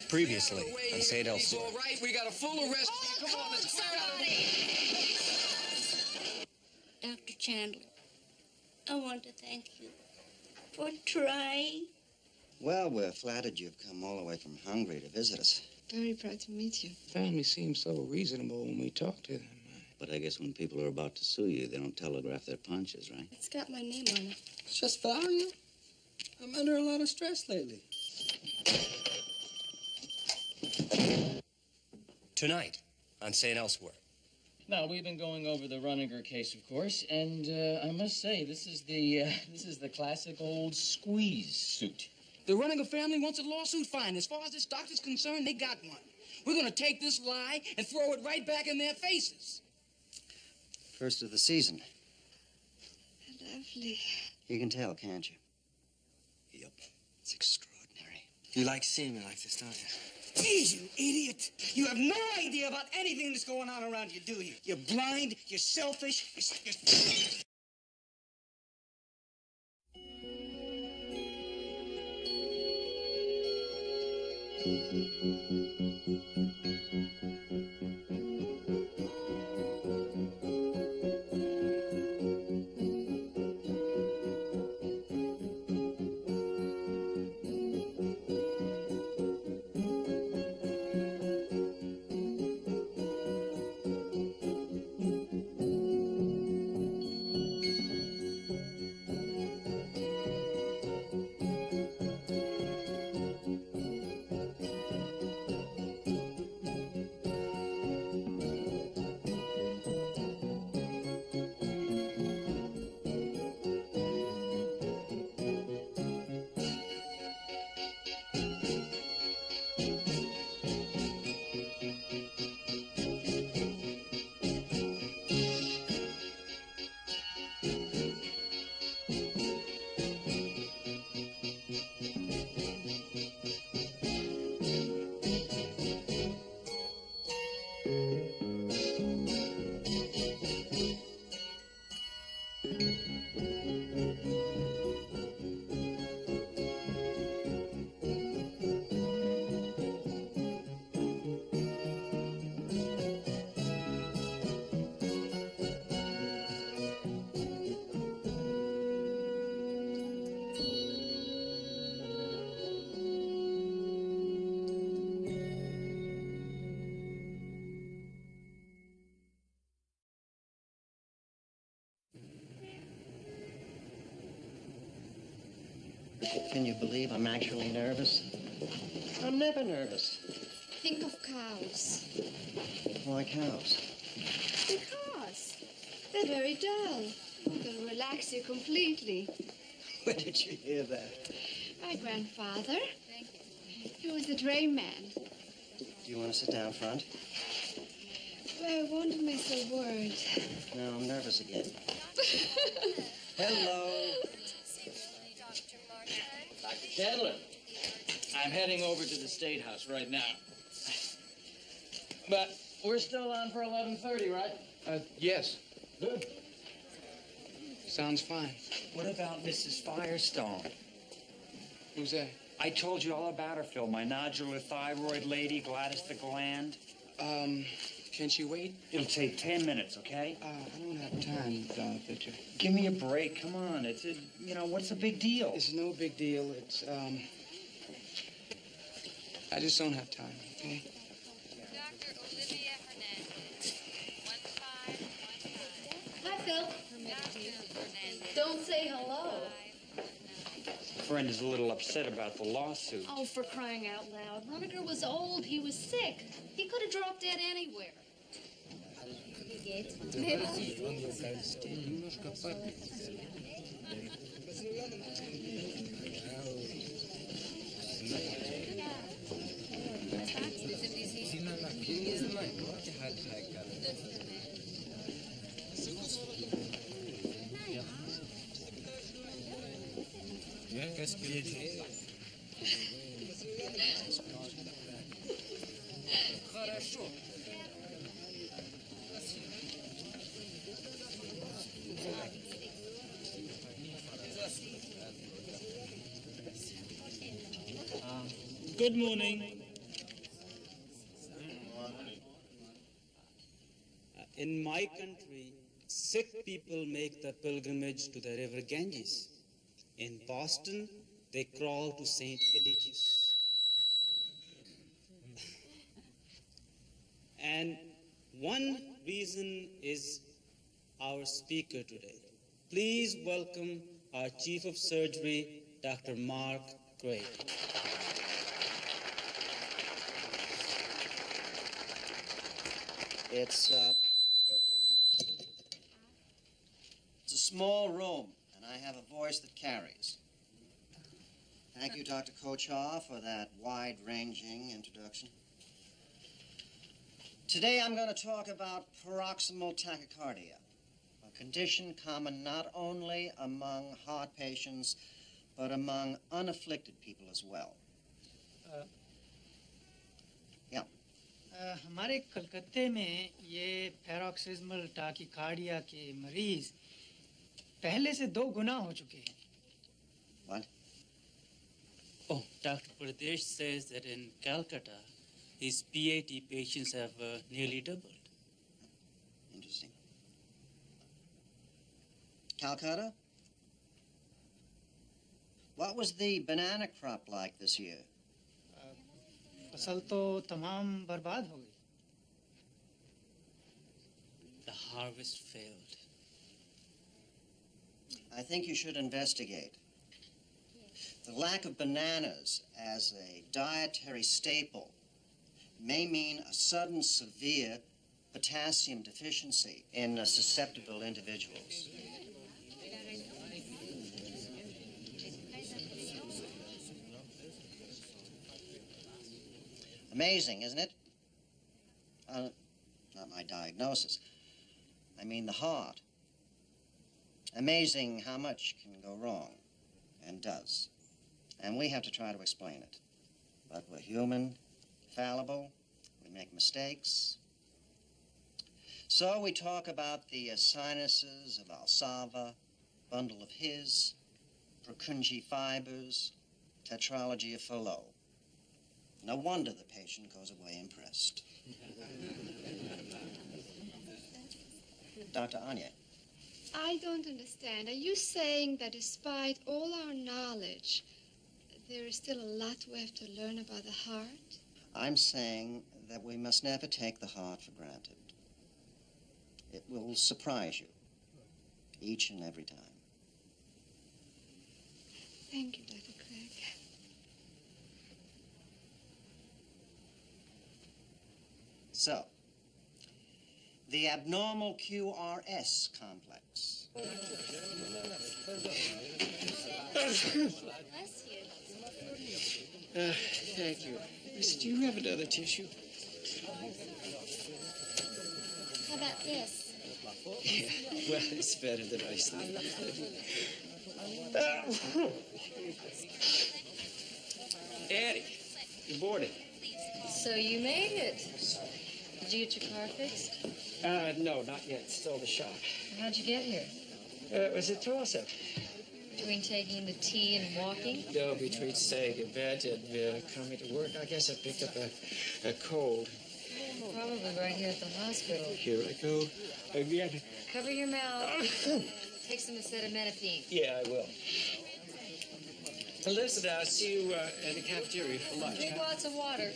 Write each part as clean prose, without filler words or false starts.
Previously on St. Elsewhere. All right, we got a full arrest. Come on, let's clear out of Dr. Chandler, I want to thank you for trying. Well, we're flattered you've come all the way from Hungary to visit us. Very proud to meet you. Family seems so reasonable when we talk to them. But I guess when people are about to sue you, they don't telegraph their punches, right? It's got my name on it. It's just value. I'm under a lot of stress lately. Tonight on St. Elsewhere. Now, we've been going over the Runninger case, of course, and I must say, this is the classic old squeeze suit. The Runninger family wants a lawsuit. Fine. As far as this doctor's concerned, they got one. We're going to take this lie and throw it right back in their faces. First of the season. Lovely. You can tell, can't you? Yep. It's extraordinary. You like seeing me like this, don't you? Geez, you idiot. You have no idea about anything that's going on around you, do you? You're blind, you're selfish, you're... Can you believe I'm actually nervous? I'm never nervous. Think of cows. Why cows? Because they're very dull. They'll relax you completely. Where did you hear that? My grandfather. He was a drayman. Do you want to sit down front? Well, I won't miss a word. No, I'm nervous again. Hello. Dr. Chandler, I'm heading over to the State House right now. But we're still on for 11:30, right? Yes. Good. Sounds fine. What about Mrs. Firestone? Who's that? I told you all about her, Phil. My nodular thyroid lady, Gladys the Gland. Can she wait? It'll take 10 minutes, okay? I don't have time, Victor. Give me a break. Come on. What's the big deal? It's no big deal. It's, I just don't have time, okay? Dr. Olivia Hernandez. 1515. Hi, Phil. Don't say hello. Friend is a little upset about the lawsuit. Oh, for crying out loud. Runninger was old. He was sick. He could have dropped dead anywhere. Good morning. In my country, sick people make the pilgrimage to the river Ganges. In Boston, they crawl to St. Eligius. And one reason is our speaker today. Please welcome our Chief of Surgery, Dr. Mark Carig. It's a small room, and I have a voice that carries. Thank you, Dr. Kochaw, for that wide-ranging introduction. Today I'm going to talk about paroxysmal tachycardia, a condition common not only among heart patients, but among unafflicted people as well. Yeah. हमारे कलकत्ते में ये paroxysmal टाकीकार्डिया के मरीज पहले से 2 गुना हो चुके हैं. What? Oh, Dr. Pradesh says that in Calcutta, his PAT patients have nearly doubled. Interesting. Calcutta? What was the banana crop like this year? फसल तो तमाम बर्बाद हो गई. The harvest failed. I think you should investigate. The lack of bananas as a dietary staple may mean a sudden severe potassium deficiency in susceptible individuals. Amazing, isn't it? Not my diagnosis. I mean the heart. Amazing how much can go wrong, and does. And we have to try to explain it. But we're human, fallible, we make mistakes. So we talk about the sinuses of Valsalva, bundle of His, Purkinje fibers, tetralogy of Fallot. No wonder the patient goes away impressed. Dr. Anya. I don't understand. Are you saying that despite all our knowledge, there is still a lot we have to learn about the heart? I'm saying that we must never take the heart for granted. It will surprise you each and every time. Thank you, Dr. Craig. So, the abnormal QRS complex. Bless you. Thank you. Miss, do you have another tissue? How about this? Yeah, well, it's better than I sleep. Annie, you boarded. So you made it. Did you get your car fixed? No, not yet. Still the shop. How'd you get here? It was a toss-up. Between taking the tea and walking? No, between staying in bed and coming to work, I guess I picked up a cold. Probably right here at the hospital. Here I go again. Cover your mouth. Take some acetaminophen. Yeah, I will. Listen, I'll see you in the cafeteria for lunch. Drink lots of water.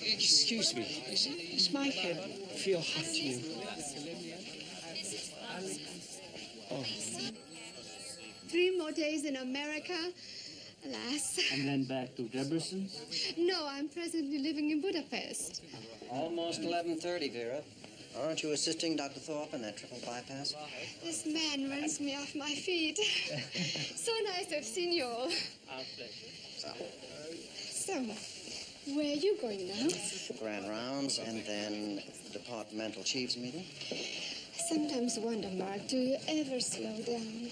Excuse me. Does my head feel hot to you? Oh. 3 more days in America, alas. And then back to Debrecen? No, I'm presently living in Budapest. Almost 11:30, Vera. Aren't you assisting Dr. Thorpe in that triple bypass? This man runs me off my feet. So nice to have seen you all. Our pleasure. So, where are you going now? Grand rounds and then the departmental chiefs meeting. I sometimes wonder, Mark, do you ever slow down?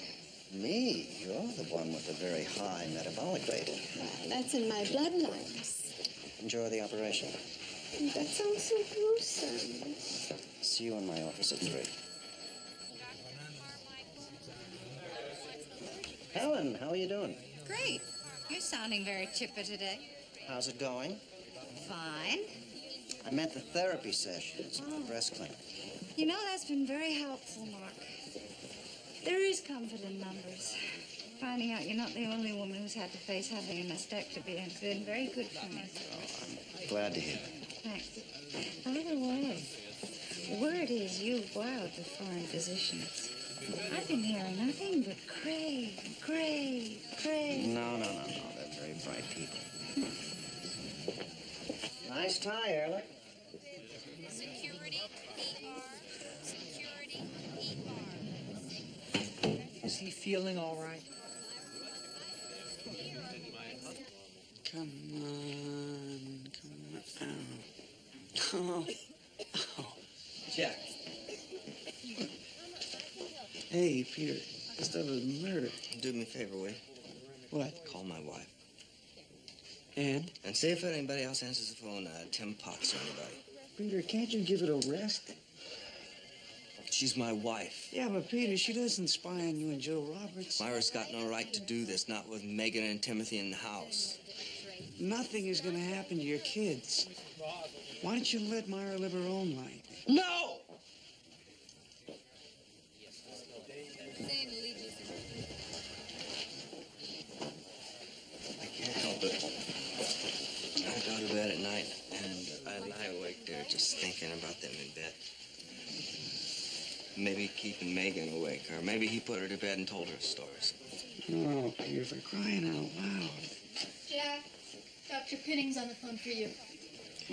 Me? You're the one with the very high metabolic rate. Well, that's in my bloodlines. Enjoy the operation. That sounds so gruesome. See you in my office at 3. Helen, how are you doing? Great. You're sounding very chipper today. How's it going? Fine. I meant the therapy sessions at the breast clinic. You know, that's been very helpful, Mark. There is comfort in numbers. Finding out you're not the only woman who's had to face having a mastectomy has been very good for me. Oh, I'm glad to hear it. Thanks. By the way, word is you've borrowed the foreign physicians. I've been hearing nothing but crave. No. They're very bright people. Nice tie, Erlich. Security, ER. Security, ER. Is he feeling all right? Come on. Oh. Jack. Hey, Peter. This stuff is murder. Do me a favor, will you? What? Call my wife. And? And see if anybody else answers the phone, Tim Potts or anybody. Peter, can't you give it a rest? She's my wife. Yeah, but Peter, she doesn't spy on you and Joe Roberts. Myra's got no right to do this, not with Megan and Timothy in the house. Nothing is going to happen to your kids. Why don't you let Myra live her own life? No! I can't help it. I go to bed at night, and I lie awake there just thinking about them in bed. Maybe keeping Megan awake, or maybe he put her to bed and told her stories. Oh, Peter, for crying out loud. Jack, Dr. Pinning's on the phone for you.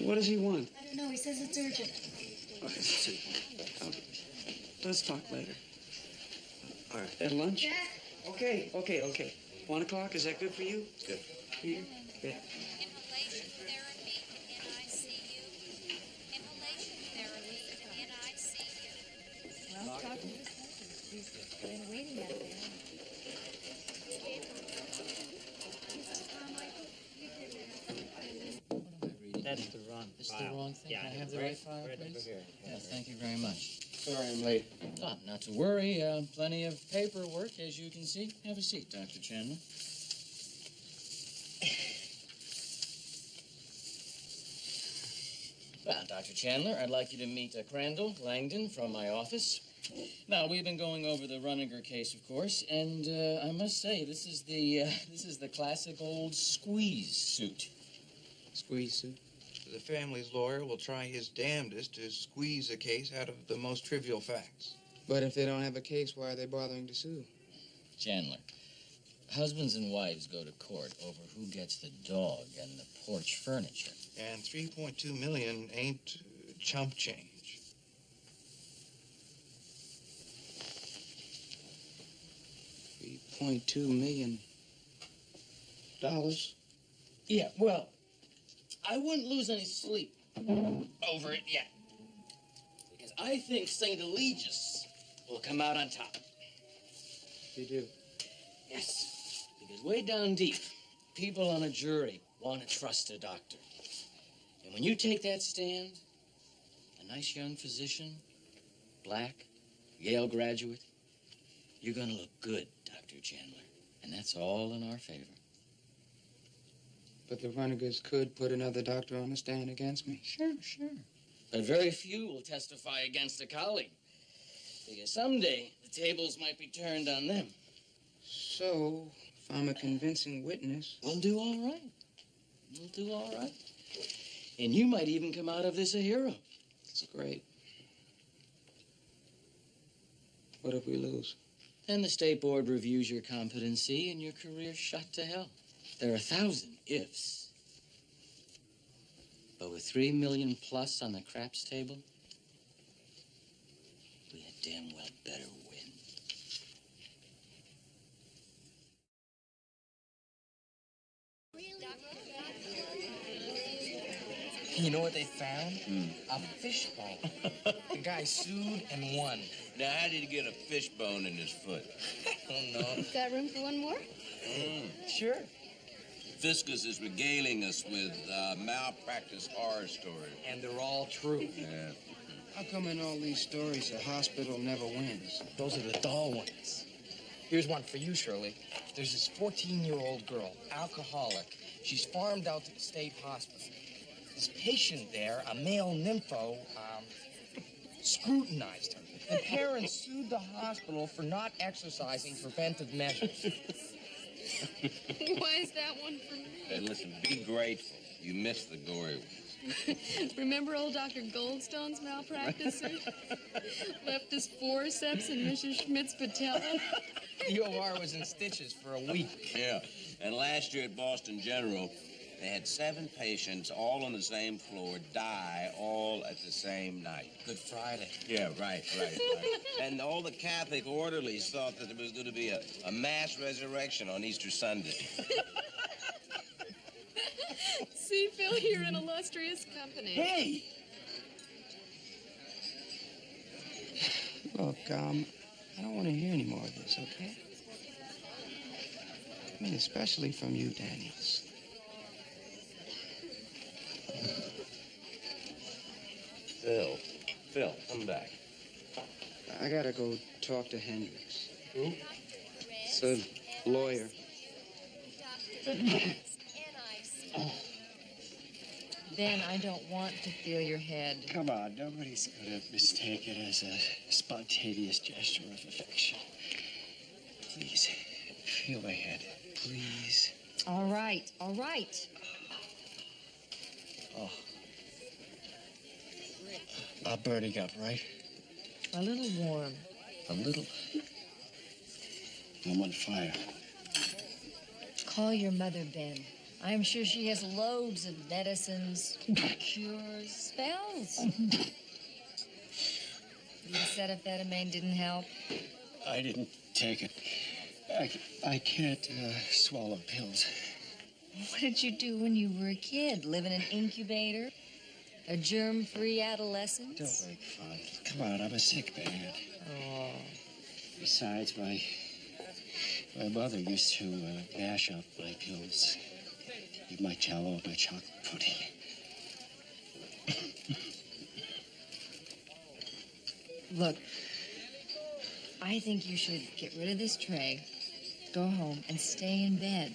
What does he want? I don't know. He says it's urgent. Let's talk later. All right. At lunch? Jack? Okay. 1 o'clock, is that good for you? Good. Peter? Yeah. Inhalation therapy in ICU. Inhalation therapy in ICU. Well, talk to this person. She's been waiting out there. That's the wrong This is the wrong thing? Yeah, Can I have the right- right file, right please? over here. Yes, thank you very much. Sorry I'm late. Oh, not to worry. Plenty of paperwork, as you can see. Have a seat, Dr. Chandler. Well, Dr. Chandler, I'd like you to meet Crandall Langdon from my office. Now, we've been going over the Runninger case, of course, and I must say, this is the classic old squeeze suit. Squeeze suit? The family's lawyer will try his damnedest to squeeze a case out of the most trivial facts. But if they don't have a case, why are they bothering to sue? Chandler, husbands and wives go to court over who gets the dog and the porch furniture. And $3.2 million ain't chump change. $3.2 million. Yeah, well, I wouldn't lose any sleep over it yet. Because I think St. Eligius will come out on top. You do? Yes, because way down deep, people on a jury want to trust a doctor. And when you take that stand, a nice young physician, black, Yale graduate, you're going to look good, Dr. Chandler. And that's all in our favor. But the Runnigers could put another doctor on the stand against me. Sure. But very few will testify against a colleague. Because someday, the tables might be turned on them. So, if I'm a convincing witness... We'll do all right. And you might even come out of this a hero. That's great. What if we lose? Then the state board reviews your competency and your career's shot to hell. There are 1,000 ifs. But with $3 million plus on the craps table, we had damn well better win. You know what they found? A fishbone. The guy sued and won. Now, how did he get a fishbone in his foot? I don't know. Got room for one more? Sure. Fiscus is regaling us with malpractice horror stories. And they're all true. Yeah. How come in all these stories the hospital never wins? Those are the dull ones. Here's one for you, Shirley. There's this 14-year-old girl, alcoholic. She's farmed out to the state hospital. This patient there, a male nympho, scrutinized her. The parents sued the hospital for not exercising preventive measures. Why is that one for me? Hey, listen, be grateful. You missed the gory ones. Remember old Dr. Goldstone's malpractice? Left his forceps in Mrs. Schmidt's patella? The OR was in stitches for a week. Yeah, and last year at Boston General, they had 7 patients all on the same floor die all at the same night. Good Friday. Yeah, right. And all the Catholic orderlies thought that there was going to be a mass resurrection on Easter Sunday. See, Phil, you're in illustrious company. Hey! Look, I don't want to hear any more of this, okay? I mean, especially from you, Daniels. Phil, come back. I gotta go talk to Hendricks. Who? It's a lawyer. Ben, I don't want to feel your head. Come on, nobody's gonna mistake it as a spontaneous gesture of affection. Please, feel my head, please. All right. Oh. Not burning up, right? A little warm. A little. I'm on fire. Call your mother, Ben. I'm sure she has loads of medicines, cures, spells. The acetaminophen didn't help. I didn't take it. I can't swallow pills. What did you do when you were a kid? Live in an incubator? A germ-free adolescence? Don't make fun. Come on, I'm a sick man. Oh. Besides, my mother used to mash up my pills. Eat my Jello, my chocolate pudding. Look, I think you should get rid of this tray, go home, and stay in bed.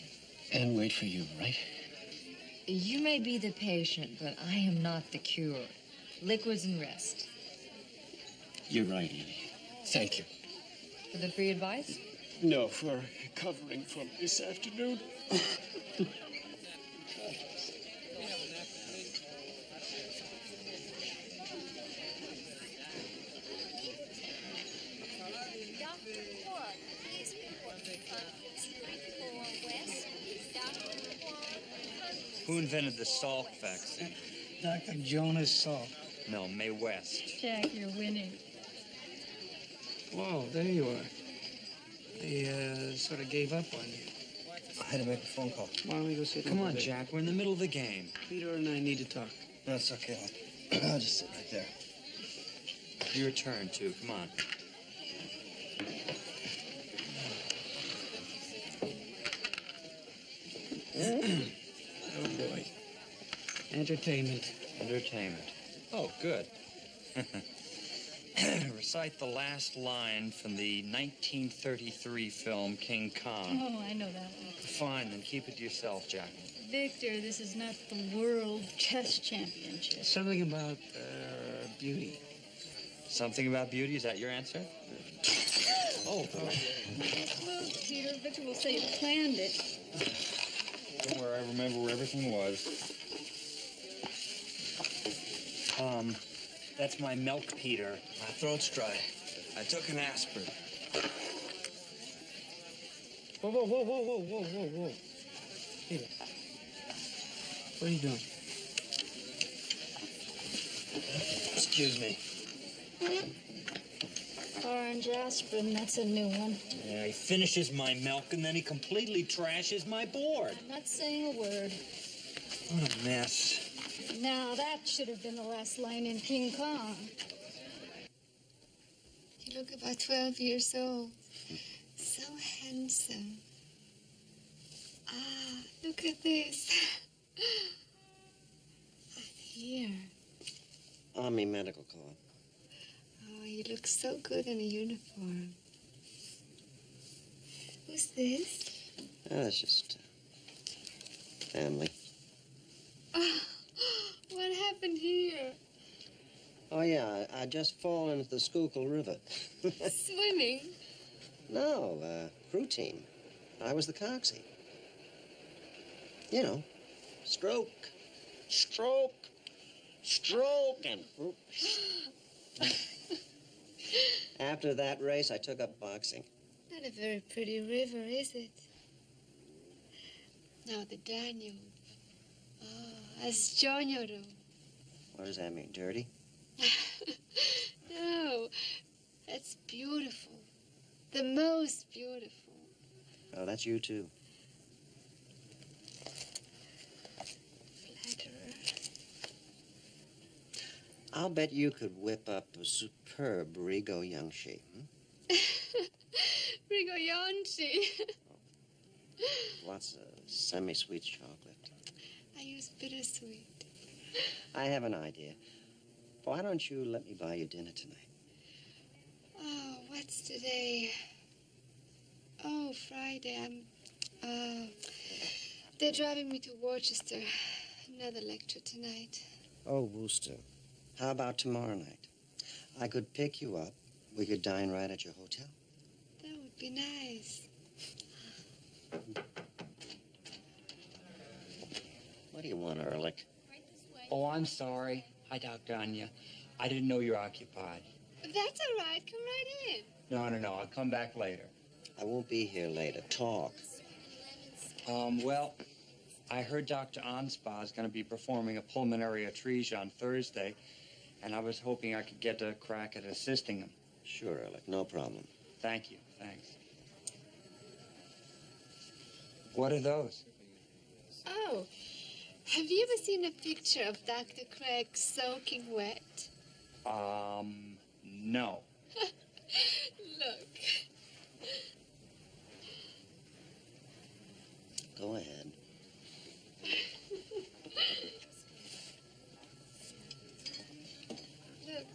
And wait for you, right? You may be the patient, but I am not the cure. Liquids and rest. You're right, Edie. Thank you. For the free advice? No, for covering from this afternoon. Who invented the Salk vaccine? Dr. Jonas Salk. No, Mae West. Jack, you're winning. Whoa, there you are. They sort of gave up on you. I had to make a phone call. Why don't we go sit Come down? on, Jack. We're in the middle of the game. Peter and I need to talk. That's okay. I'll just sit right there. Your turn, too. Come on. Oh, boy. Entertainment. Oh, good. Recite the last line from the 1933 film King Kong. Oh, I know that one. Fine, then keep it to yourself, Jack. Victor, this is not the World Chess Championship. Something about beauty. Something about beauty? Is that your answer? Oh, Look, Peter, Victor will say you planned it. don't worry, I remember where everything was. That's my milk, Peter. My throat's dry. I took an aspirin. Whoa. Peter, what are you doing? Excuse me. Orange aspirin, that's a new one. Yeah, he finishes my milk and then he completely trashes my board. I'm not saying a word. What a mess. Now, that should have been the last line in King Kong. You look about 12 years old. So handsome. Ah, look at this. Here. Army medical corps. Oh, you look so good in a uniform. Who's this? That's just family. Oh, happened here? Oh, yeah, I just fallen into the Schuylkill River. Swimming? No, crew team. I was the coxswain. You know, stroke, stroke, stroke, and... After that race, I took up boxing. Not a very pretty river, is it? No, the Danube. Oh, Ascionioro. What does that mean, dirty? No, that's beautiful. The most beautiful. Oh, that's you, too. I'll bet you could whip up a superb Rigo Yangshi. Rigo Yangshi. Lots of semi-sweet chocolate. I use bittersweet. I have an idea. Why don't you let me buy you dinner tonight? Oh, what's today? Oh, Friday. They're driving me to Worcester. Another lecture tonight. Oh, Worcester. How about tomorrow night? I could pick you up. We could dine right at your hotel. That would be nice. What do you want, Ehrlich? Oh, I'm sorry. Hi, Dr. Anya. I didn't know you were occupied. That's all right. Come right in. No. I'll come back later. I won't be here later. Talk. Well, I heard Dr. Anspa is going to be performing a pulmonary atresia on Thursday, and I was hoping I could get a crack at assisting him. Sure, Ehrlich. No problem. Thank you. Thanks. What are those? Oh, have you ever seen a picture of Dr. Craig soaking wet? No. Look. Go ahead. Look.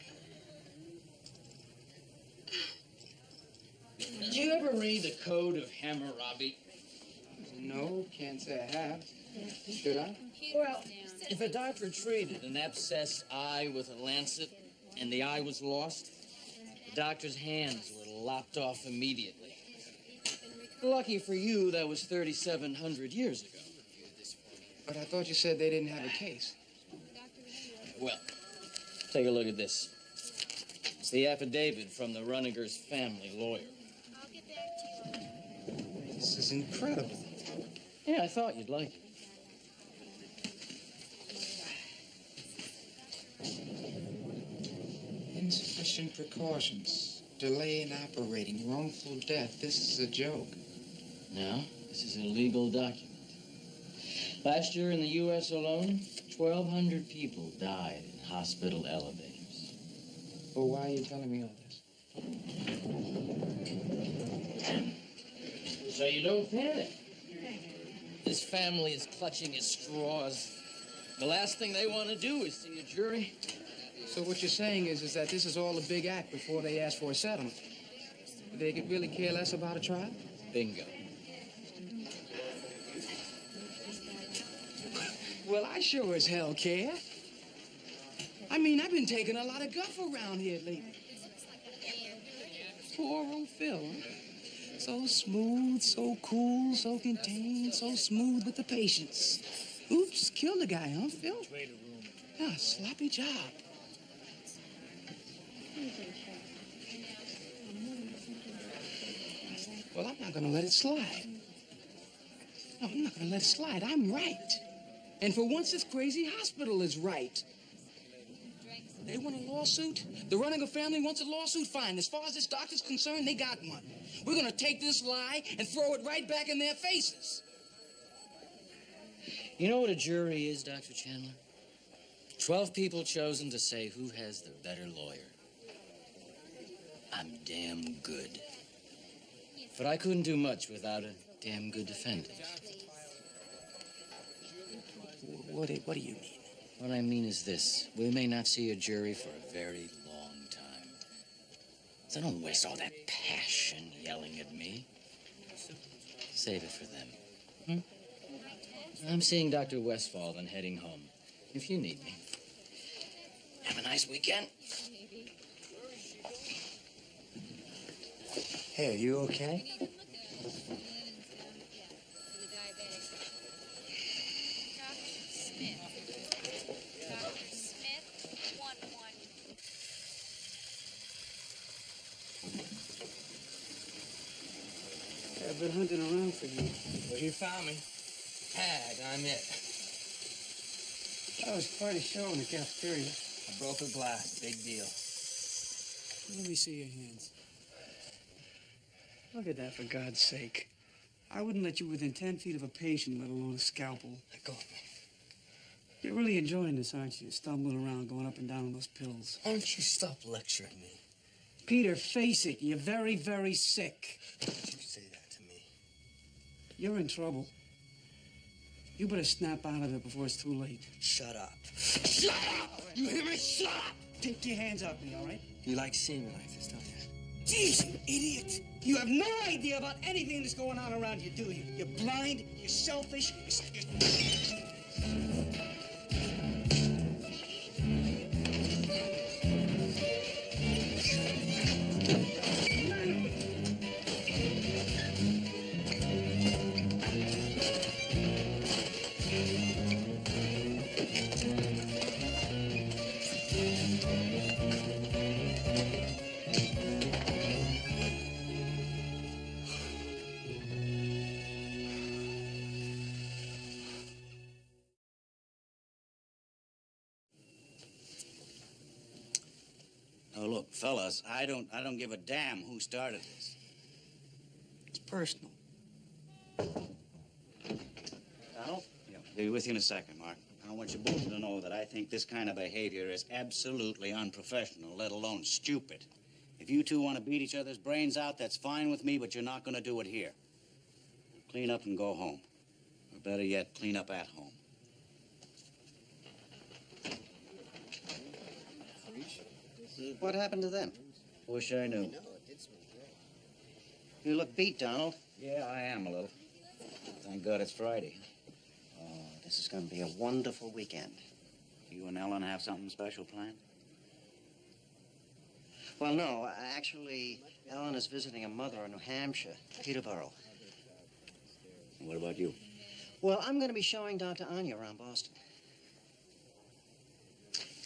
Did you ever read the Code of Hammurabi? No, can't say I have. Should I? Well, if a doctor treated an abscessed eye with a lancet and the eye was lost, the doctor's hands were lopped off immediately. Lucky for you, that was 3,700 years ago. But I thought you said they didn't have a case. Well, take a look at this. It's the affidavit from the Runninger's family lawyer. This is incredible. Yeah, I thought you'd like it. Insufficient precautions. Delay in operating. Wrongful death. This is a joke. No, this is a legal document. Last year in the U.S. alone, 1,200 people died in hospital elevators. Well, why are you telling me all this? So you don't panic. This family is clutching at straws. The last thing they want to do is see a jury. So what you're saying is that this is all a big act before they ask for a settlement. They could really care less about a trial? Bingo. Well, I sure as hell care. I mean, I've been taking a lot of guff around here lately. Poor old Phil, huh? So smooth, so cool, so contained, so smooth with the patients. Oops, killed the guy, huh, Phil? Yeah, sloppy job. Well, I'm not gonna let it slide. No, I'm not gonna let it slide. I'm right. And for once, this crazy hospital is right. They want a lawsuit? The Runninger family wants a lawsuit? Fine. As far as this doctor's concerned, they got one. We're gonna take this lie and throw it right back in their faces. You know what a jury is, Dr. Chandler? 12 people chosen to say who has the better lawyer. I'm damn good. But I couldn't do much without a damn good defendant. What do you mean? What I mean is this. We may not see a jury for a very long time. So don't waste all that passion yelling at me. Save it for them. I'm seeing Dr. Westphal and heading home. If you need me. Have a nice weekend. Hey, are you okay? Dr. Smith. Dr. Smith, 1-1. I've been hunting around for you. Well, you found me. Tag, I'm it. That was quite a show in the cafeteria. I broke a glass. Big deal. Let me see your hands. Look at that, for God's sake. I wouldn't let you within 10 feet of a patient, let alone a scalpel. Let go of me. You're really enjoying this, aren't you? Stumbling around, going up and down on those pills. Why don't you stop lecturing me? Peter, face it. You're very, very sick. Why don't you say that to me? You're in trouble. You better snap out of it before it's too late. Shut up. Shut up! You hear me? Shut up! Take your hands off me, all right? You like seeing me like this, don't you? Jeez, you idiot! You have no idea about anything that's going on around you, do you? You're blind, you're selfish, Oh, look, fellas, I don't give a damn who started this. It's personal. Donald? Yeah, I'll be with you in a second, Mark. I want you both to know that I think this kind of behavior is absolutely unprofessional, let alone stupid. If you two want to beat each other's brains out, that's fine with me, but you're not going to do it here. Clean up and go home. Or better yet, clean up at home. What happened to them? Wish I knew. You look beat, Donald. Yeah, I am a little. Thank God it's Friday. Oh, this is going to be a wonderful weekend. You and Ellen have something special planned? Well, no. Actually, Ellen is visiting a mother in New Hampshire, Peterborough. And what about you? Well, I'm going to be showing Dr. Anya around Boston.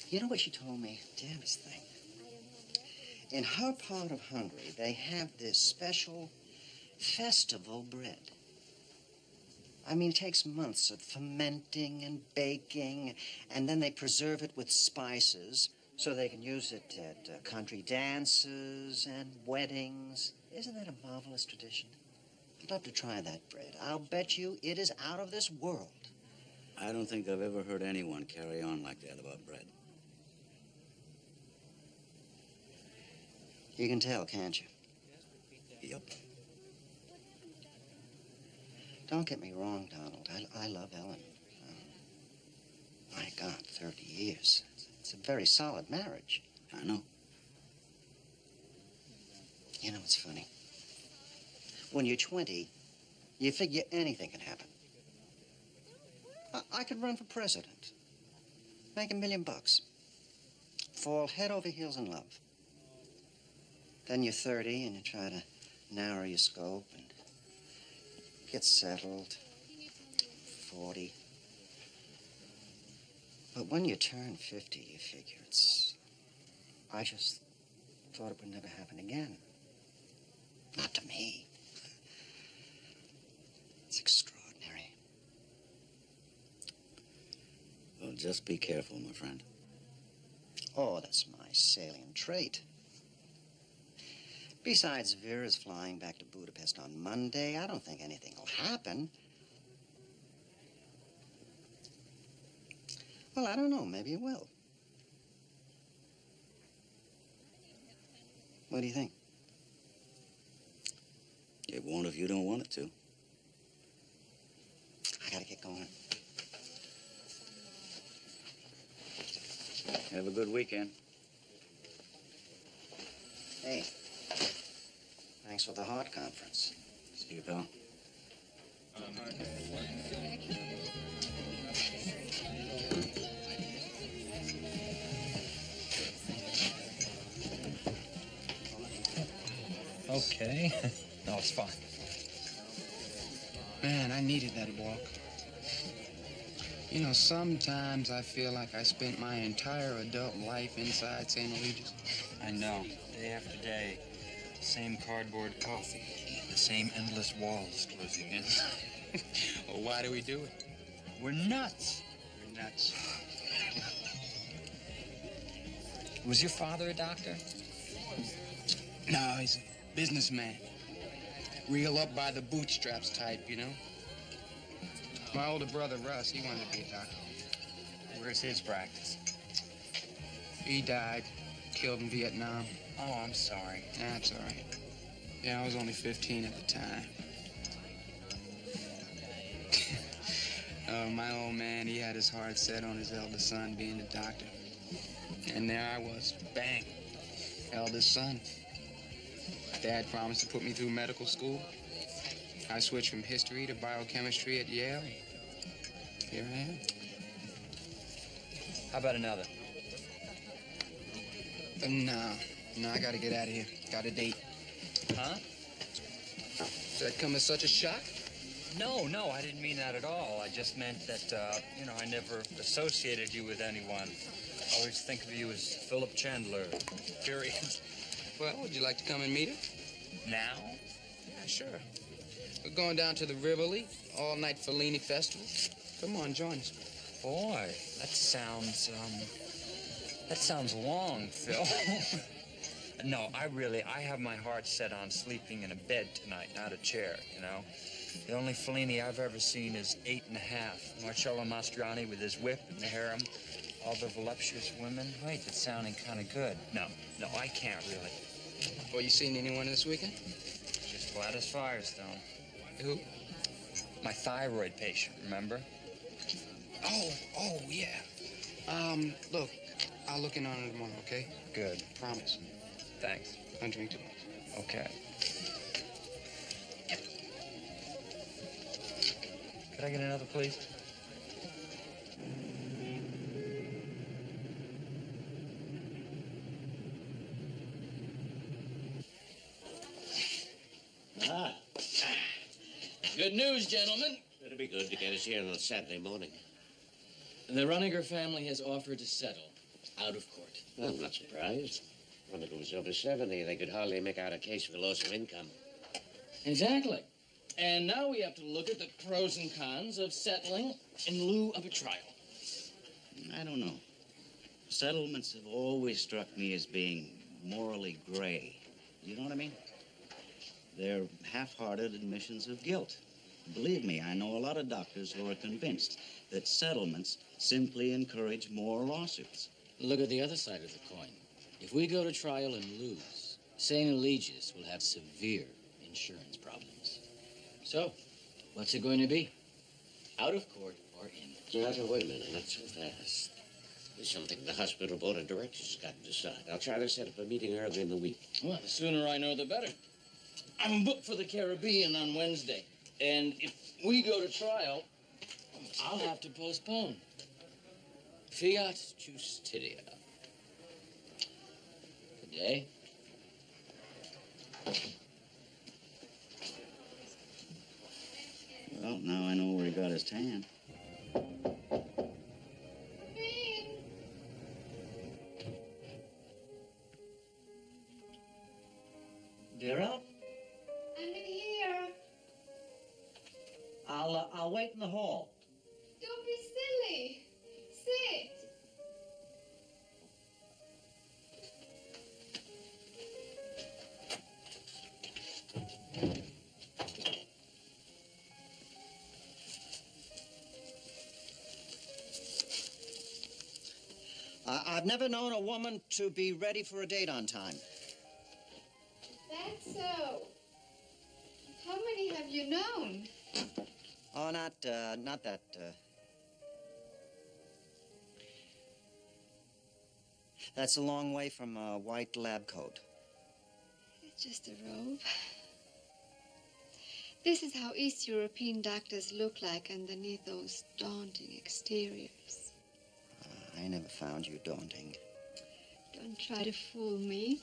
You know what she told me? Damnest thing. In her part of Hungary, they have this special festival bread. I mean, it takes months of fermenting and baking, and then they preserve it with spices so they can use it at country dances and weddings. Isn't that a marvelous tradition? I'd love to try that bread. I'll bet you it is out of this world. I don't think I've ever heard anyone carry on like that about bread. You can tell, can't you? Yep. Don't get me wrong, Donald. I love Ellen. My God, 30 years. It's a very solid marriage. I know. You know, it's funny. When you're 20, you figure anything can happen. I could run for president, make $1 million, fall head over heels in love. Then you're 30 and you try to narrow your scope and get settled. 40. But when you turn 50, you figure I just thought it would never happen again. Not to me. It's extraordinary. Well, just be careful, my friend. Oh, that's my salient trait. Besides, Vera's flying back to Budapest on Monday. I don't think anything will happen. Well, I don't know. Maybe it will. What do you think? It won't if you don't want it to. I gotta get going. Have a good weekend. Hey. Thanks for the heart conference. See you, pal. okay? No, it's fine. Man, I needed that walk. You know, sometimes I feel like I spent my entire adult life inside St. Eligius. I know. Day after day, same cardboard coffee, the same endless walls closing in. Well, why do we do it? We're nuts. We're nuts. Was your father a doctor? No, he's a businessman. Real up by the bootstraps type, you know? My older brother, Russ, he wanted to be a doctor. Where's his practice? He died, killed in Vietnam. Oh, I'm sorry. That's all right. Yeah, I was only 15 at the time. My old man, he had his heart set on his eldest son being a doctor. And there I was, bang, eldest son. Dad promised to put me through medical school. I switched from history to biochemistry at Yale. Here I am. How about another? No, I gotta get out of here. Got a date. Huh? Did that come as such a shock? No, I didn't mean that at all. I just meant that, I never associated you with anyone. I always think of you as Philip Chandler, period. Well, would you like to come and meet her? Now? Yeah, sure. We're going down to the Rivoli, all-night Fellini festival. Come on, join us. Boy, that sounds long, Phil. No, I have my heart set on sleeping in a bed tonight, not a chair, you know? The only Fellini I've ever seen is 8½. Marcello Mastroianni with his whip and the harem. All the voluptuous women. Wait, it's sounding kind of good. No, I can't really. Well, you seen anyone this weekend? Just Gladys Firestone. Who? My thyroid patient, remember? Oh, yeah. Look, I'll look in on her tomorrow, okay? Good. Promise. Thanks. Don't drink too much. Okay. Could I get another, please? Good news, gentlemen. It'll be good to get us here on a Saturday morning. The Runniger family has offered to settle out of court. Well, I'm not surprised. Runniger was over 70. They could hardly make out a case for loss of income. Exactly. And now we have to look at the pros and cons of settling in lieu of a trial. I don't know. Settlements have always struck me as being morally gray. You know what I mean? They're half-hearted admissions of guilt. Believe me, I know a lot of doctors who are convinced that settlements simply encourage more lawsuits. Look at the other side of the coin. If we go to trial and lose, St. Eligius will have severe insurance problems. So, what's it going to be? Out of court or in? Now, wait a minute, not so fast. There's something the hospital board of directors has got to decide. I'll try to set up a meeting early in the week. Well, the sooner I know, the better. I'm booked for the Caribbean on Wednesday. And if we go to trial, I'll have to postpone. Fiat Justitia. Good day. Well, now I know where he got his tan. Vera? I'm in here. I'll wait in the hall. Don't be silly. Sit. I've never known a woman to be ready for a date on time. That's so. How many have you known? Oh, not that. That's a long way from a white lab coat. It's just a robe. This is how East European doctors look like underneath those daunting exteriors. I never found you daunting. Don't try to fool me.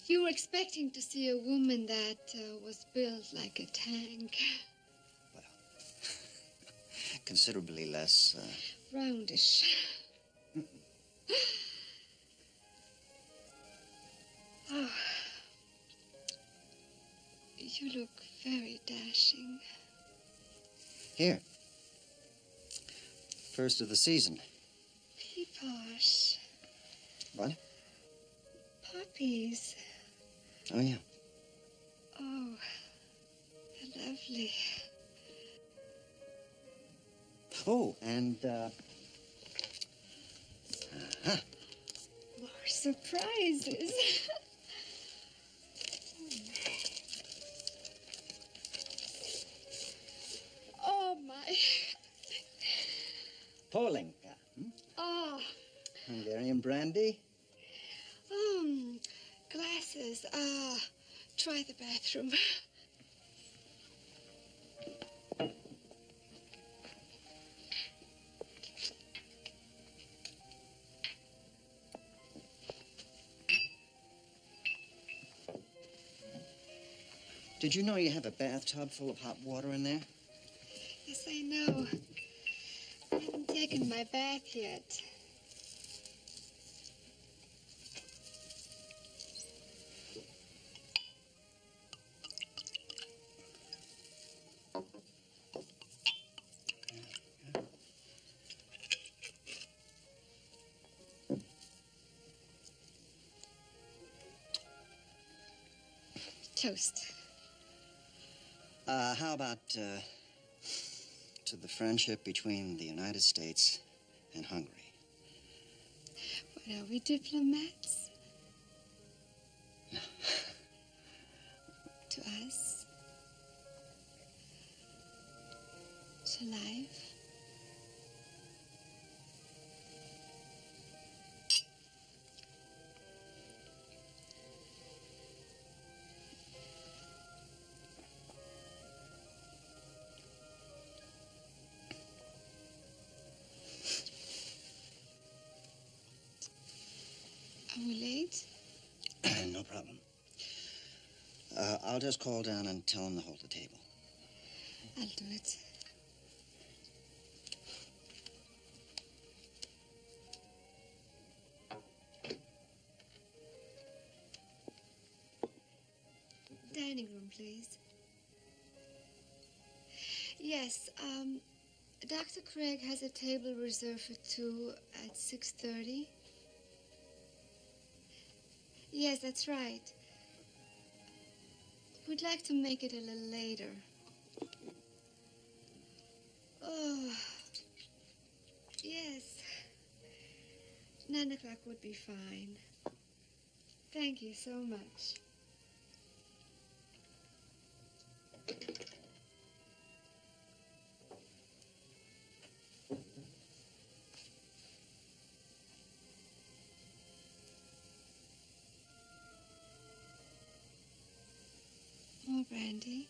You were expecting to see a woman that was built like a tank. Considerably less. Roundish. Oh, you look very dashing. Here. First of the season. Peeposh. What? Puppies. Oh, yeah. Oh, they're lovely. Oh, and, More surprises. Oh, my. Polenka. Oh, Hungarian brandy. glasses. Try the bathroom. Did you know you have a bathtub full of hot water in there? Yes, I know. I haven't taken my bath yet. Toast. How about, to the friendship between the United States and Hungary? What, are we diplomats? To us? To life? Are we late? No problem. I'll just call down and tell him to hold the table. I'll do it. Dining room, please. Yes, Dr. Craig has a table reserved for 2 at 6:30. Yes, that's right. We'd like to make it a little later. Oh, yes. 9 o'clock would be fine. Thank you so much. More brandy?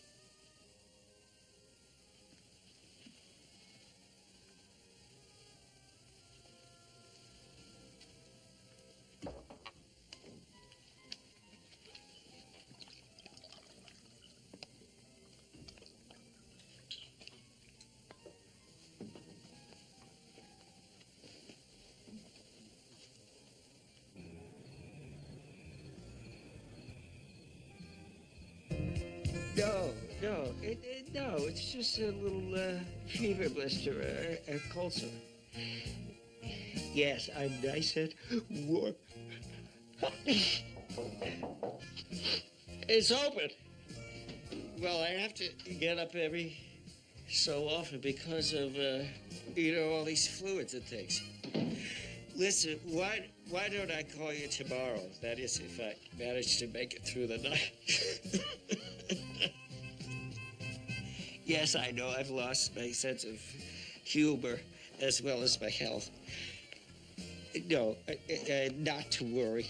No, it's just a little fever blister, a cold sore. Yes, I'm nice and warm. It's open. Well, I have to get up every so often because of, all these fluids it takes. Listen, why don't I call you tomorrow? That is, if I manage to make it through the night. Yes, I know I've lost my sense of humor as well as my health. No, not to worry.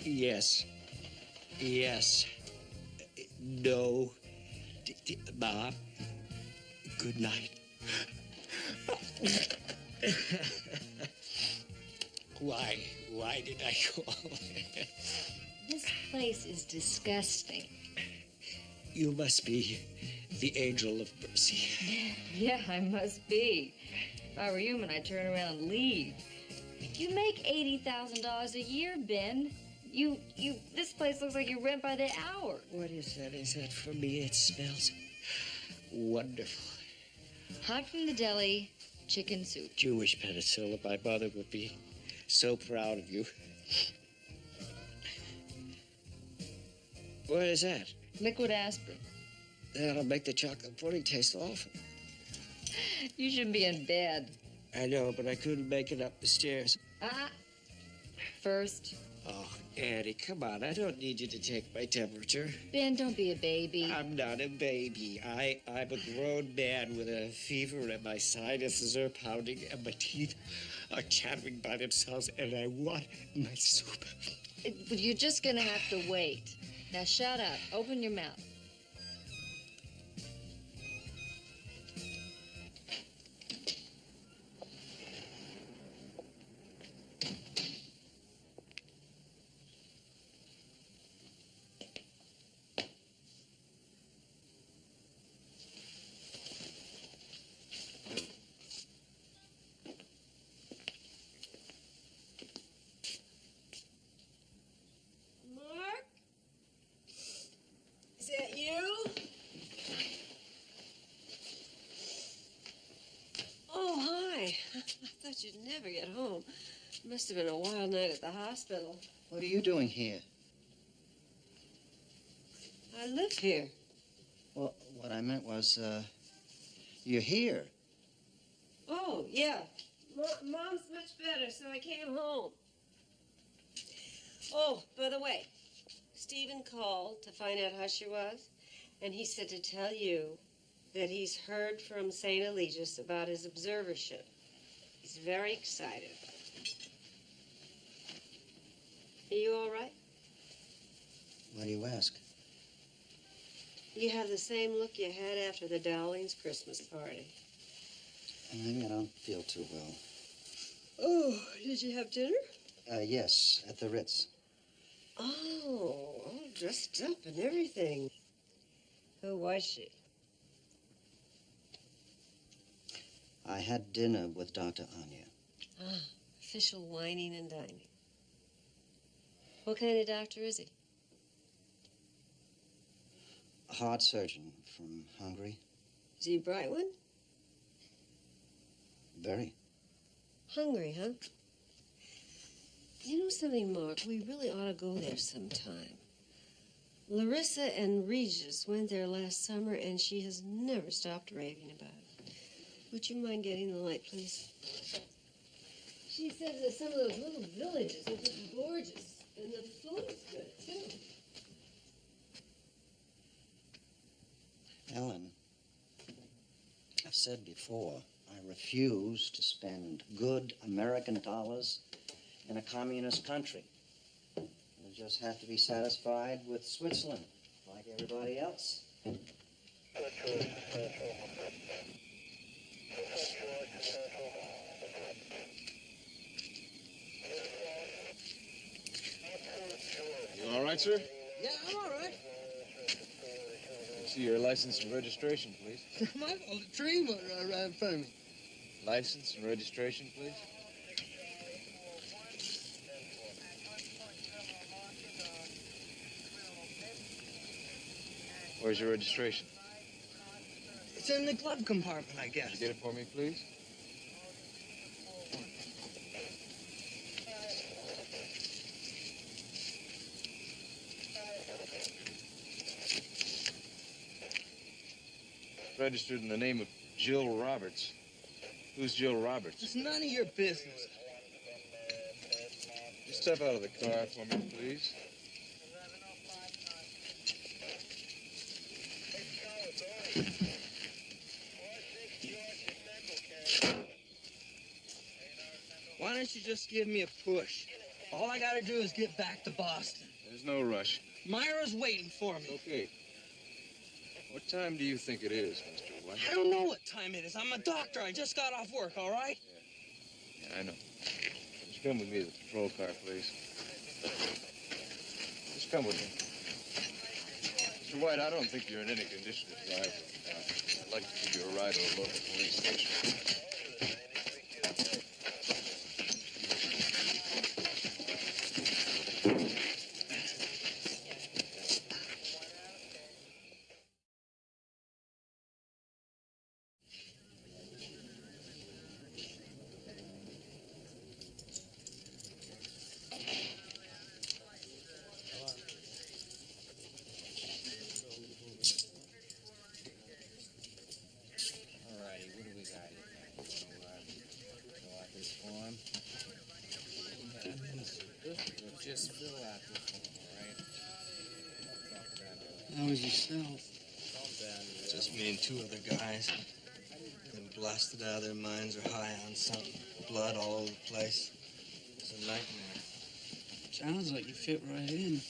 Yes. No. Bob, good night. Why did I call? This place is disgusting. You must be the angel of mercy. Yeah, I must be. If I were human, I'd turn around and leave. You make $80,000 a year, Ben. This place looks like you rent by the hour. What is that? Is that for me? It smells wonderful. Hot from the deli, chicken soup. Jewish penicillin. My mother would be so proud of you. What is that? Liquid aspirin. That'll make the chocolate pudding taste awful. You should be in bed. I know, but I couldn't make it up the stairs. First. Oh, Annie, come on. I don't need you to take my temperature. Ben, don't be a baby. I'm not a baby. I'm a grown man with a fever, and my sinuses are pounding, and my teeth are chattering by themselves, and I want my soup. You're just gonna have to wait. Now shut up. Open your mouth. Is that you? Oh, hi. I thought you'd never get home. Must have been a wild night at the hospital. What are you doing here? I live here. Well, what I meant was, you're here. Oh, yeah. Mom's much better, so I came home. Oh, by the way, Stephen called to find out how she was, and he said to tell you that he's heard from St. Eligius about his observership. He's very excited. Are you all right? Why do you ask? You have the same look you had after the Dowlings' Christmas party. I don't feel too well. Oh, did you have dinner? Yes, at the Ritz. Oh, all dressed up and everything. Who was she? I had dinner with Dr. Anya. Ah, official whining and dining. What kind of doctor is he? A heart surgeon from Hungary. Is he a bright one? Very. Hungry, huh? You know something, Mark? We really ought to go there sometime. Larissa and Regis went there last summer, and she has never stopped raving about it. Would you mind getting the light, please? She says that some of those little villages are just gorgeous, and the food's good, too. Ellen, I've said before, I refuse to spend good American dollars in a communist country. You just have to be satisfied with Switzerland, like everybody else. You all right, sir? Yeah, I'm all right. See your license and registration, please. My fault. The train went right in front of me. License and registration, please. Where's your registration? It's in the glove compartment, I guess. Can you get it for me, please? Registered in the name of Jill Roberts. Who's Jill Roberts? It's none of your business. You step out of the car for me, please. Why don't you just give me a push? All I gotta do is get back to Boston. There's no rush. Myra's waiting for me. Okay. What time do you think it is, Mr. White? I don't know what time it is. I'm a doctor. I just got off work, all right? Yeah, I know. Just come with me to the patrol car, please. you come with me? Mr. White, I don't think you're in any condition to drive. I'd like to give you a ride to a local police station. Alrighty, what do we got here? Fill out this form. Just fill out this form, alright? How was yourself? Just me and two other guys. Been blasted out of their minds or high on something. Blood all over the place. It's a nightmare. Sounds like you fit right in.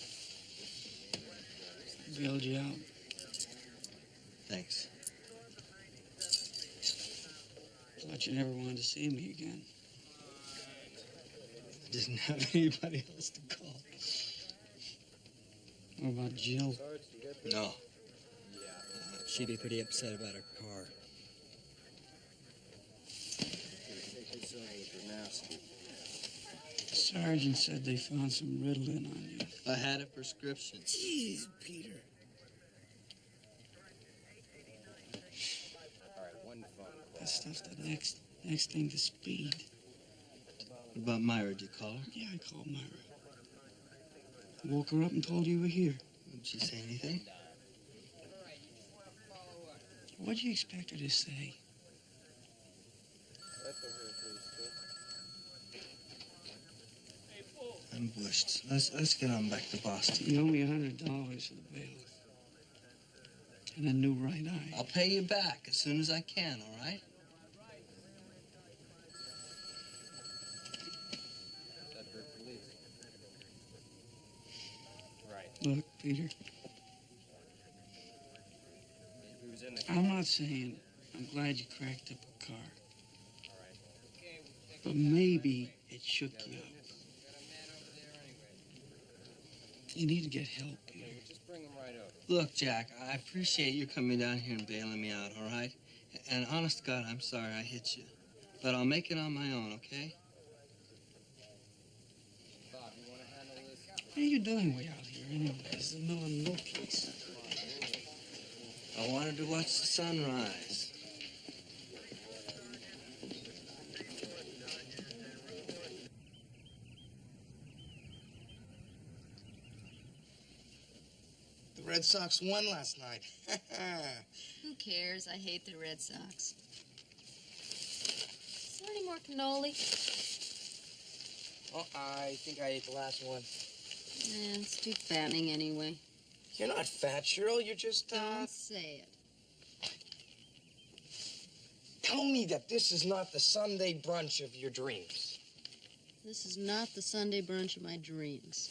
Bailed you out. Thanks. Thought you never wanted to see me again. I didn't have anybody else to call. What about Jill? No. She'd be pretty upset about her car. The sergeant said they found some Ritalin on you. I had a prescription. Jeez, Peter. Alright, one phone call. That stuff's the next thing to speed. What about Myra? Did you call her? Yeah, I called Myra. Woke her up and told you were here. Did she say anything? What'd you expect her to say? I'm bushed. Let's get on back to Boston. You owe me $100 for the bail. And a new right eye. I'll pay you back as soon as I can, all right? Right. Look, Peter. I'm not saying I'm glad you cracked up a car. But maybe it shook you up. You need to get help, Peter. Just bring him right over. Look, Jack, I appreciate you coming down here and bailing me out, all right? And honest to God, I'm sorry I hit you. But I'll make it on my own, okay? Bob, you want to handle this? What are you doing way out here anyway? It's the middle of no place. I wanted to watch the sunrise. The Red Sox won last night. Who cares? I hate the Red Sox. Is there any more cannoli? Oh, I think I ate the last one. It's too fattening anyway. You're not fat, Cheryl. You're just, Don't say it. Tell me that this is not the Sunday brunch of your dreams. This is not the Sunday brunch of my dreams.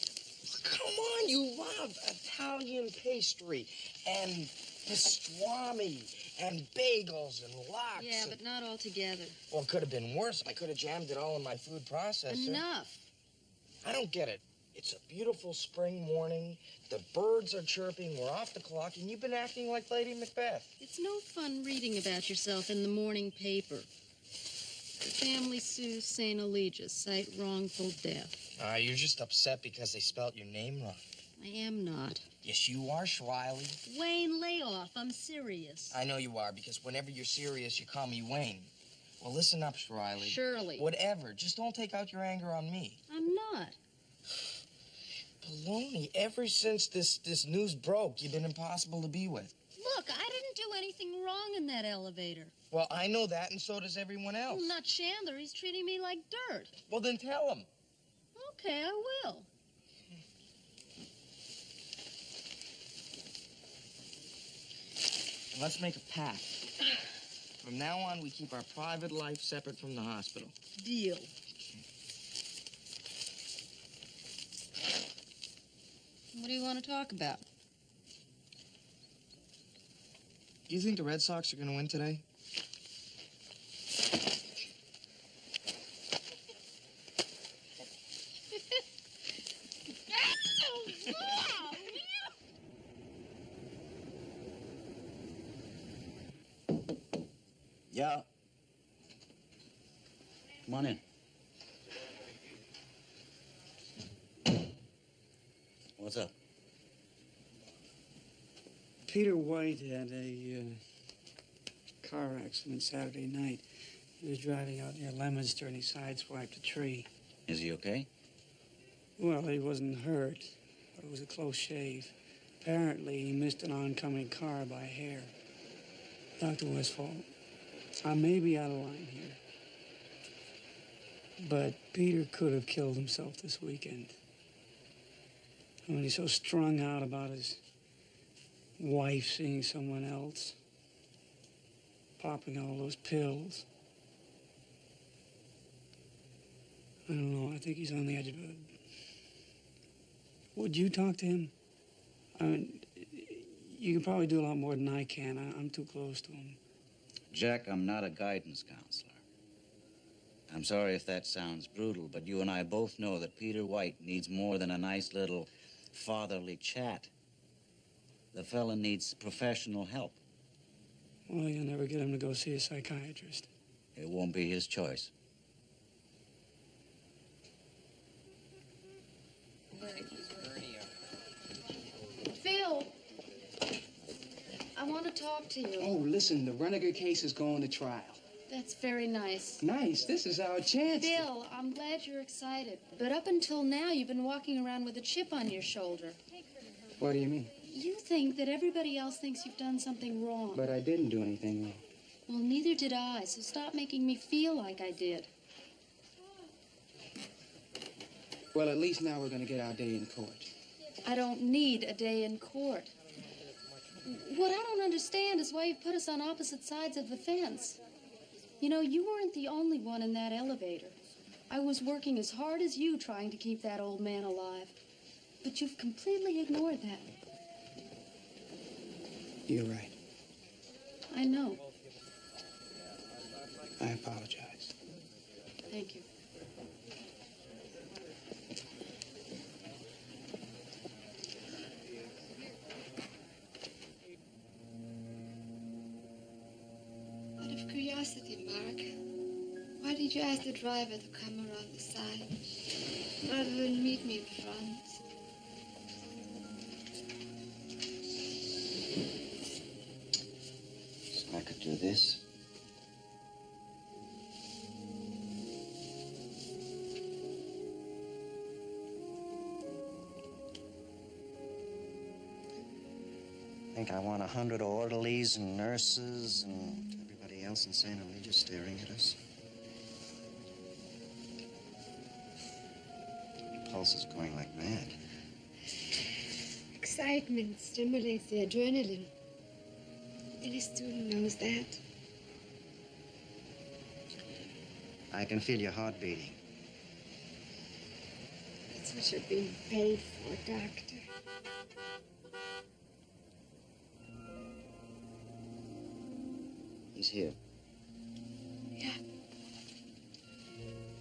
Come on, you love Italian pastry and pastrami and bagels and lox. Yeah, but not all together. Well, it could have been worse. I could have jammed it all in my food processor. Enough. I don't get it. It's a beautiful spring morning. The birds are chirping. We're off the clock, and you've been acting like Lady Macbeth. It's no fun reading about yourself in the morning paper. The family sues St. Eligius, cite wrongful death. You're just upset because they spelt your name wrong. I am not. Yes, you are, Schwiley. Wayne, lay off. I'm serious. I know you are, because whenever you're serious, you call me Wayne. Well, listen up, Schwiley. Shirley. Whatever. Just don't take out your anger on me. I'm not. Baloney. Ever since this news broke, you've been impossible to be with. Look, I didn't do anything wrong in that elevator. Well, I know that, and so does everyone else. Well, not Chandler. He's treating me like dirt. Well, then tell him. Okay, I will. Let's make a pact. From now on, we keep our private life separate from the hospital. Deal. What do you want to talk about? Do you think the Red Sox are going to win today? Yeah. Come on in. What's up? Peter White had a car accident Saturday night. He was driving out near Leominster and he sideswiped a tree. Is he okay? Well, he wasn't hurt, but it was a close shave. Apparently, he missed an oncoming car by a hair. Dr. Westphal, I may be out of line here, but Peter could have killed himself this weekend. I mean, he's so strung out about his wife seeing someone else, popping all those pills. I don't know, I think he's on the edge of it. Would you talk to him? I mean, you can probably do a lot more than I can. I'm too close to him. Jack, I'm not a guidance counselor. I'm sorry if that sounds brutal, but you and I both know that Peter White needs more than a nice little fatherly chat. The fella needs professional help. Well, you'll never get him to go see a psychiatrist. It won't be his choice. Phil, I want to talk to you. Oh, listen, the Renniger case is going to trial. That's very nice. Nice, this is our chance. Bill, I'm glad you're excited. But up until now, you've been walking around with a chip on your shoulder. What do you mean? You think that everybody else thinks you've done something wrong. But I didn't do anything wrong. Well, neither did I, so stop making me feel like I did. Well, at least now we're going to get our day in court. I don't need a day in court. What I don't understand is why you put us on opposite sides of the fence. You know, you weren't the only one in that elevator. I was working as hard as you trying to keep that old man alive. But you've completely ignored that. You're right. I know. I apologize. Thank you. Out of curiosity, Mark, why did you ask the driver to come around the side rather than meet me in front? So I could do this. I think I want 100 orderlies and nurses and everybody else in St. Eligius staring at us. Your pulse is going like mad. Excitement stimulates the adrenaline. Any student knows that. I can feel your heart beating. That's what you're being paid for, Doctor. He's here. Yeah.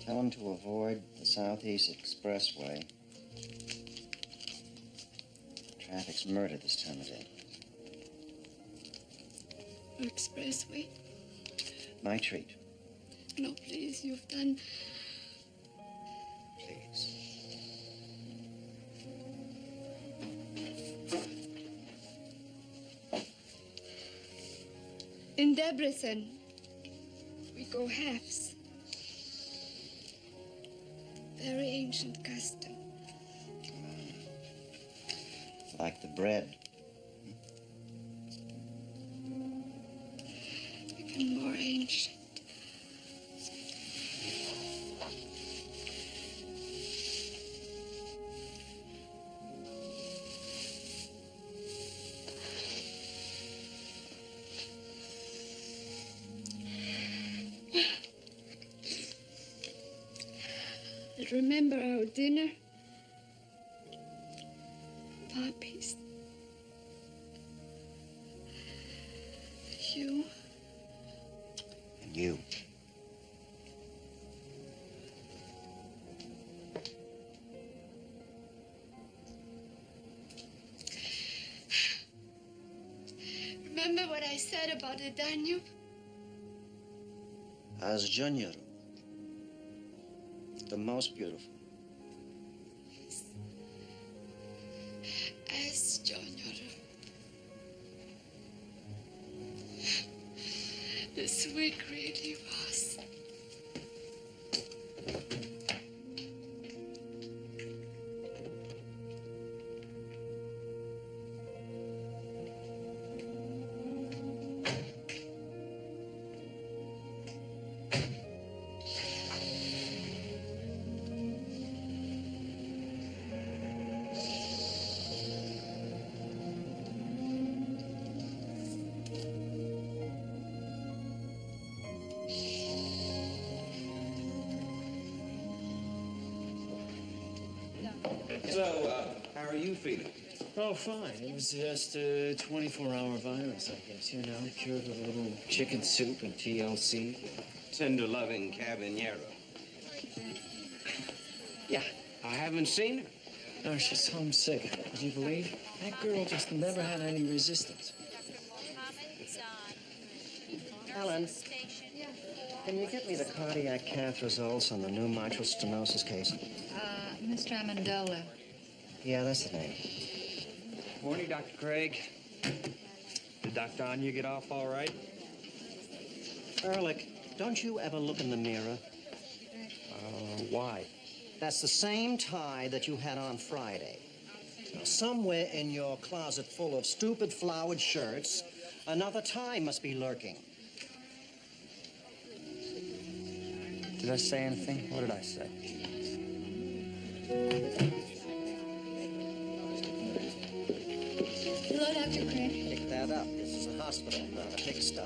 Tell him to avoid the Southeast Expressway. Traffic's murder this time of day. Expressway? My treat. No, please, you've done... Please. In Debrecen, we go halves. Very ancient custom. Like the bread. Even more ancient. But remember our dinner? Poppies. You. And you. Remember what I said about the Danube? S1E20. The most beautiful. S1E20. The sweet creative was. So, how are you feeling? Oh, fine. It was just a 24-hour virus, I guess, you know, cured with a little chicken soup and TLC. Tender-loving cabinero. Yeah. I haven't seen her. No, she's homesick. Would you believe? That girl just never had any resistance. Alan, can you get me the cardiac cath results on the new mitral stenosis case? Mr. Amendola. Yeah, that's the name. Morning, Dr. Craig. Did Dr. Anya get off all right? Ehrlich, don't you ever look in the mirror? Why? That's the same tie that you had on Friday. Now, somewhere in your closet full of stupid flowered shirts, another tie must be lurking. Did I say anything? What did I say? Hello, Dr. Craig. Pick that up. This is a hospital, not a pigsty.